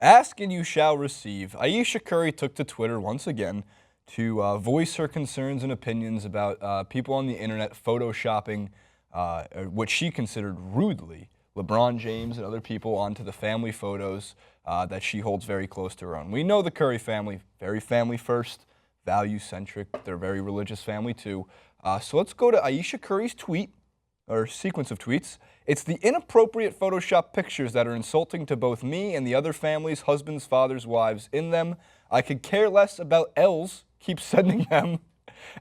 Ask and you shall receive. Ayesha Curry took to Twitter once again to voice her concerns and opinions about people on the internet photoshopping what she considered rudely LeBron James and other people onto the family photos that she holds very close to her own. We know the Curry family, very family first, value-centric. They're a very religious family too. So let's go to Ayesha Curry's tweet, or sequence of tweets. It's the inappropriate Photoshop pictures that are insulting to both me and the other families, husbands, fathers, wives in them. I could care less about L's. Keep sending them.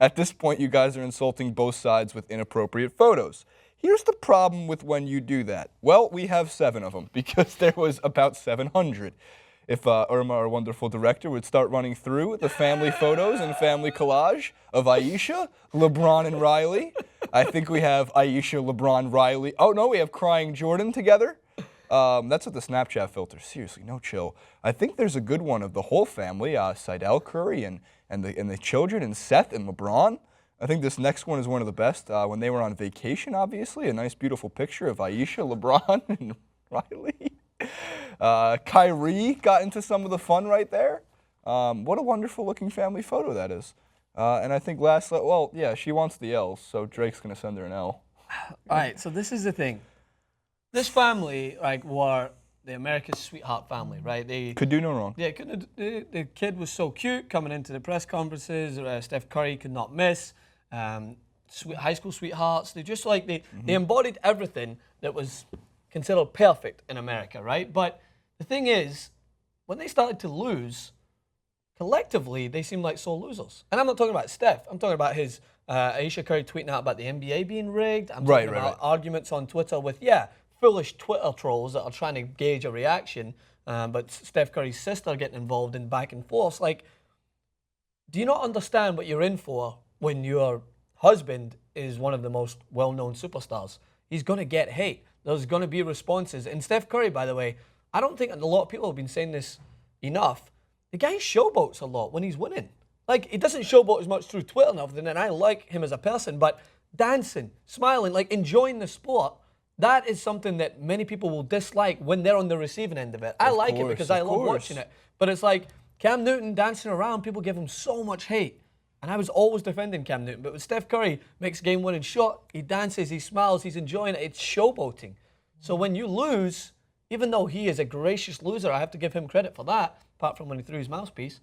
At this point, you guys are insulting both sides with inappropriate photos. Here's the problem with when you do that. Well, we have 7 of them because there was about 700. If Irma, our wonderful director, would start running through the family photos and family collage of Ayesha, LeBron, and Riley. I think we have Ayesha, LeBron, Riley. Oh, no, we have crying Jordan together. That's with the Snapchat filter. Seriously, no chill. I think there's a good one of the whole family, Seidel Curry and the children, and Seth and LeBron. I think this next one is one of the best. When they were on vacation, obviously. A nice, beautiful picture of Ayesha, LeBron, and Riley. Kyrie got into some of the fun right there. What a wonderful looking family photo that is. And I think well, yeah, she wants the L's, so Drake's going to send her an L. All right, so this is the thing. This family, like, were the America's sweetheart family, right? They could do no wrong. Yeah, the kid was so cute coming into the press conferences. Steph Curry could not miss. High school sweethearts. They just like, they embodied everything that was considered perfect in America, right? But the thing is, when they started to lose, collectively, they seemed like sole losers. And I'm not talking about Steph. I'm talking about his Ayesha Curry tweeting out about the NBA being rigged. I'm talking about arguments on Twitter with, foolish Twitter trolls that are trying to gauge a reaction, but Steph Curry's sister getting involved in back and forth. Like, do you not understand what you're in for when your husband is one of the most well-known superstars? He's going to get hate. There's going to be responses. And Steph Curry, by the way, I don't think a lot of people have been saying this enough. The guy showboats a lot when he's winning. Like, he doesn't showboat as much through Twitter and everything, and I like him as a person, but dancing, smiling, like enjoying the sport, that is something that many people will dislike when they're on the receiving end of it. I like it because I love watching it. But it's like Cam Newton dancing around, people give him so much hate. And I was always defending Cam Newton. But when Steph Curry makes a game-winning shot, he dances, he smiles, he's enjoying it. It's showboating. So when you lose, even though he is a gracious loser, I have to give him credit for that, apart from when he threw his mouthpiece,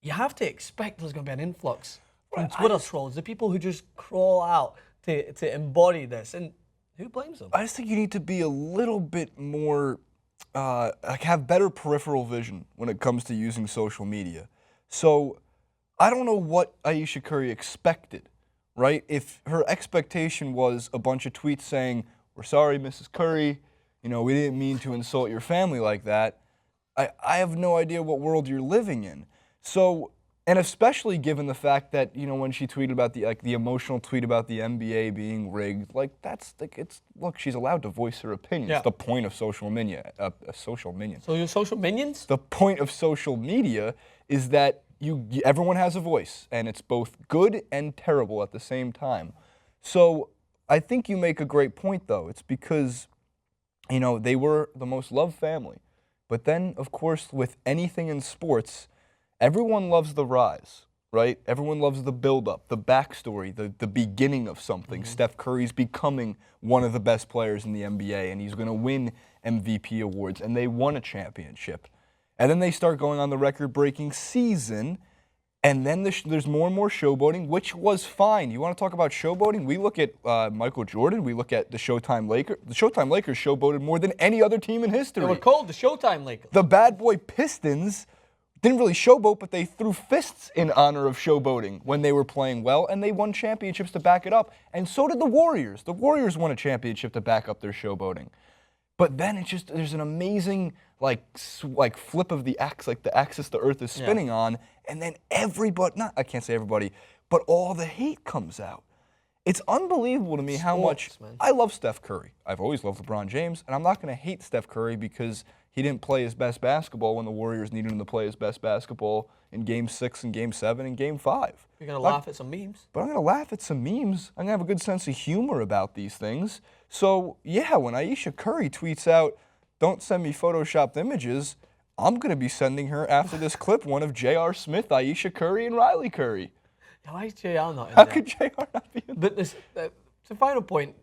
you have to expect there's going to be an influx from Twitter trolls, the people who just crawl out to embody this. And who blames them? I just think you need to be a little bit more, have better peripheral vision when it comes to using social media. So I don't know what Ayesha Curry expected, right? If her expectation was a bunch of tweets saying, "We're sorry, Mrs. Curry, you know, we didn't mean to insult your family like that," I have no idea what world you're living in. So, and especially given the fact that, you know, when she tweeted about the emotional tweet about the NBA being rigged, like, that's like, look, she's allowed to voice her opinion. Yeah. It's the point of social media. Social minion. So you're social minions? The point of social media is that everyone has a voice, and it's both good and terrible at the same time. So I think you make a great point, though. It's because, you know, they were the most loved family. But then, of course, with anything in sports, everyone loves the rise, right? Everyone loves the build-up, the backstory, the beginning of something. Steph Curry's becoming one of the best players in the NBA, and he's going to win MVP awards, and they won a championship. And then they start going on the record-breaking season, and then there's more and more showboating, which was fine. You want to talk about showboating? We look at Michael Jordan. We look at the Showtime Lakers. The Showtime Lakers showboated more than any other team in history. They were called the Showtime Lakers. The bad boy Pistons didn't really showboat, but they threw fists in honor of showboating when they were playing well, and they won championships to back it up. And so did the Warriors. The Warriors won a championship to back up their showboating. But then it's just, there's an amazing like flip of the axis, like the axis the earth is spinning on, and then everybody, I can't say everybody, but all the hate comes out. It's unbelievable to me how much, I love Steph Curry. I've always loved LeBron James, and I'm not going to hate Steph Curry because he didn't play his best basketball when the Warriors needed him to play his best basketball in Game 6 and Game 7 and Game 5. You're going to laugh at some memes? But I'm going to laugh at some memes. I'm going to have a good sense of humor about these things. So, yeah, when Ayesha Curry tweets out, "Don't send me photoshopped images," I'm going to be sending her, after this clip, one of J.R. Smith, Ayesha Curry, and Riley Curry. Why is JR not in How there? could J.R. not be in But this, the final point,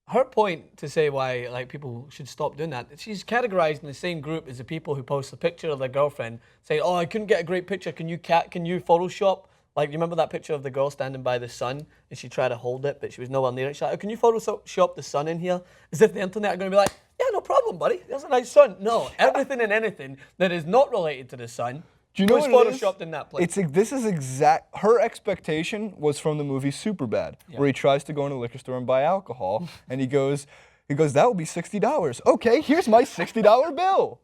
her point to say why like people should stop doing that, she's categorized in the same group as the people who post a picture of their girlfriend saying, oh, I couldn't get a great picture. Can you Photoshop? Like, you remember that picture of the girl standing by the sun and she tried to hold it, but she was nowhere near it? She's like, oh, can you Photoshop the sun in here? As if the internet are going to be like, yeah, no problem, buddy. There's a nice sun. No, everything and anything that is not related to the sun Do you know was what it is? Photoshopped in that place. This is exact. Her expectation was from the movie Superbad, where he tries to go in a liquor store and buy alcohol, and he goes, that will be $60. Okay, here's my $60 bill.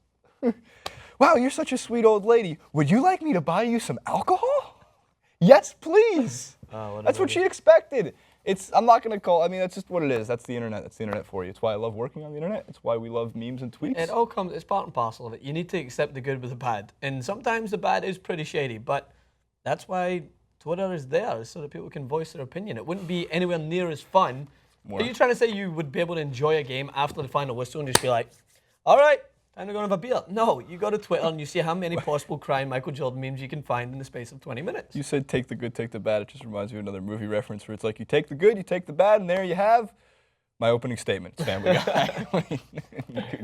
Wow, you're such a sweet old lady. Would you like me to buy you some alcohol? Yes, please. That's what she expected. I'm not going to call, I mean, that's just what it is. That's the internet. That's the internet for you. It's why I love working on the internet. It's why we love memes and tweets. It all comes, it's part and parcel of it. You need to accept the good with the bad. And sometimes the bad is pretty shady, but that's why Twitter is there, so that people can voice their opinion. It wouldn't be anywhere near as fun. Are you trying to say you would be able to enjoy a game after the final whistle and just be like, all right, time to go and have a beer? No, you go to Twitter and you see how many possible crying Michael Jordan memes you can find in the space of 20 minutes. You said take the good, take the bad. It just reminds me of another movie reference where it's like you take the good, you take the bad, and there you have my opening statement. It's Family Guy.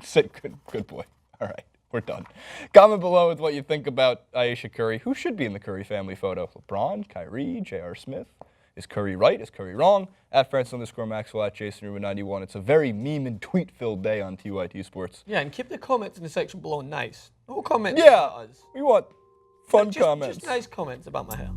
Say good boy. All right, we're done. Comment below with what you think about Ayesha Curry. Who should be in the Curry family photo? LeBron, Kyrie, J.R. Smith? Is Curry right? Is Curry wrong? At Francis_Maxwell, at JasonRuben91. It's a very meme and tweet-filled day on TYT Sports. Yeah, and keep the comments in the section below nice. No comments Yeah, about us. we want fun Just comments. nice comments about my hair.